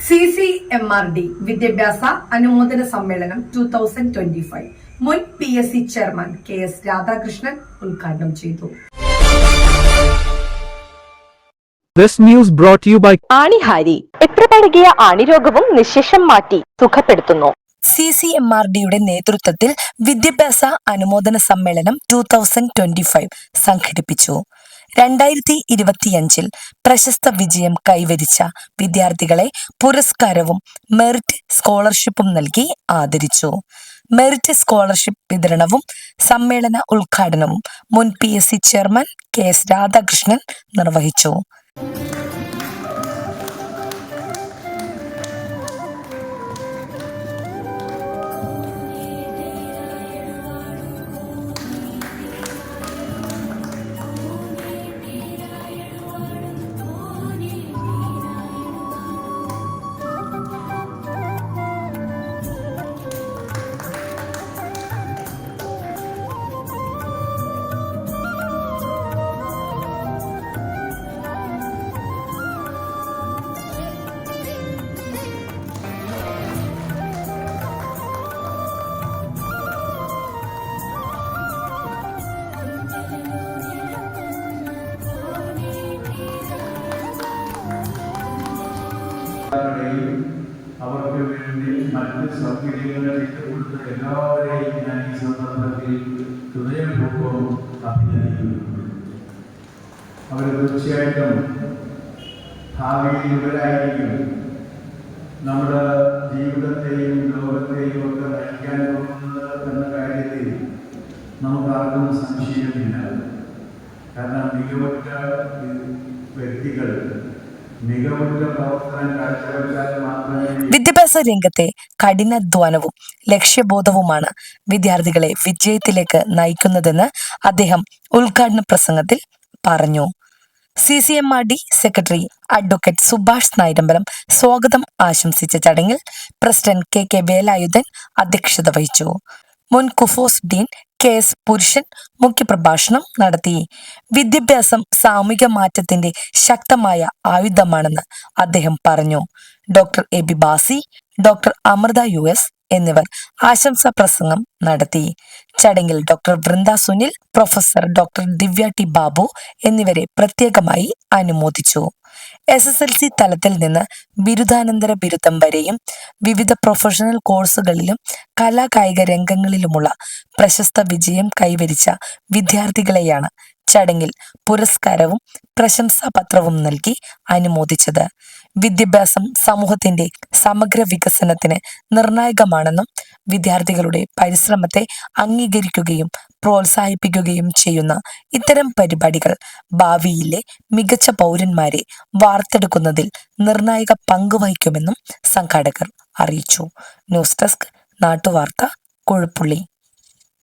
CCMRD വിദ്യാഭ്യാസ അനുമോദന സമ്മേളനം 2025 മുൻ PSC ചെയർമാൻ KS രാധാകൃഷ്ണൻ ഉദ്ഘാടനം ചെയ്തു. This news brought to you by ആണിഹാരി എത്രപഴകിയ ആണിരോഗവും നിശേഷം മാറ്റി സുഖപ്പെടുത്തുന്നു. CCMRDയുടെ നേതൃത്വത്തിൽ വിദ്യാഭ്യാസ അനുമോദന സമ്മേളനം 2025 സംഘടിപ്പിച്ചു. 2025 പ്രശസ്ത വിജയം കൈവരിച്ച വിദ്യാർത്ഥികളെ പുരസ്കാരവും മെറിറ്റ് സ്കോളർഷിപ്പും നൽകി ആദരിച്ചു. മെറിറ്റ് സ്കോളർഷിപ്പ് വിതരണവും സമ്മേളന ഉദ്ഘാടനവും മുൻ PSC ചെയർമാൻ KS രാധാകൃഷ്ണൻ നിർവഹിച്ചു. അവർക്ക് വേണ്ടി മറ്റ് സൗകര്യങ്ങൾ ചെയ്തുകൊടുത്ത എല്ലാവരെയും ഞാൻ ഈ സന്ദർഭത്തിൽ ഹൃദയപൂർവ്വം അഭിനന്ദിക്കുന്നു. അവർ തീർച്ചയായിട്ടും ഭാവിയിൽ ഇവരായിരിക്കും നമ്മുടെ ജീവിതത്തെയും ലോകത്തെയും ഒക്കെ നയിക്കാൻ പോകുന്നത് എന്ന കാര്യത്തിൽ നമുക്കാർക്കും സംശയമില്ല. കാരണം മികവുറ്റ വ്യക്തികൾ വിദ്യാഭ്യാസ രംഗത്തെ കഠിനാധ്വാനവും ലക്ഷ്യബോധവുമാണ് വിദ്യാർത്ഥികളെ വിജയത്തിലേക്ക് നയിക്കുന്നതെന്ന് അദ്ദേഹം ഉദ്ഘാടന പ്രസംഗത്തിൽ പറഞ്ഞു. CCMRD secretary advocate Subhash Nayarambalam സ്വാഗതം ആശംസിച്ച ചടങ്ങിൽ പ്രസിഡന്റ് KK വേലായുധൻ അധ്യക്ഷത വഹിച്ചു. മുൻ കുഫോസ് ഡീൻ KS പുരുഷൻ മുഖ്യപ്രഭാഷണം നടത്തി. വിദ്യാഭ്യാസം സാമൂഹിക മാറ്റത്തിന്റെ ശക്തമായ ആയുധമാണെന്ന് അദ്ദേഹം പറഞ്ഞു. Doctor AB Basi, doctor Amrutha US എന്നിവർ ആശംസാ പ്രസംഗം നടത്തി. ചടങ്ങിൽ doctor Vrinda Sunil, professor doctor Divya T Babu എന്നിവരെ പ്രത്യേകമായി അനുമോദിച്ചു. SSLC തലത്തിൽ നിന്ന് ബിരുദാനന്തര ബിരുദം വരെയും വിവിധ പ്രൊഫഷണൽ കോഴ്സുകളിലും കലാകായിക രംഗങ്ങളിലുമുള്ള പ്രശസ്ത വിജയം കൈവരിച്ച വിദ്യാർത്ഥികളെയാണ് ചടങ്ങിൽ പുരസ്കാരവും പ്രശംസാപത്രവും നൽകി അനുമോദിച്ചത്. വിദ്യാഭ്യാസം സമൂഹത്തിന്റെ സമഗ്ര വികസനത്തിന് നിർണായകമാണെന്നും വിദ്യാർത്ഥികളുടെ പരിശ്രമത്തെ അംഗീകരിക്കുകയും പ്രോത്സാഹിപ്പിക്കുകയും ചെയ്യുന്ന ഇത്തരം പരിപാടികൾ ഭാവിയിലെ മികച്ച പൗരന്മാരെ വാർത്തെടുക്കുന്നതിൽ നിർണായക പങ്കുവഹിക്കുമെന്നും സംഘാടകർ അറിയിച്ചു. ന്യൂസ് ഡെസ്ക് നാട്ടുവാർത്ത, കൊഴുപ്പുള്ളി.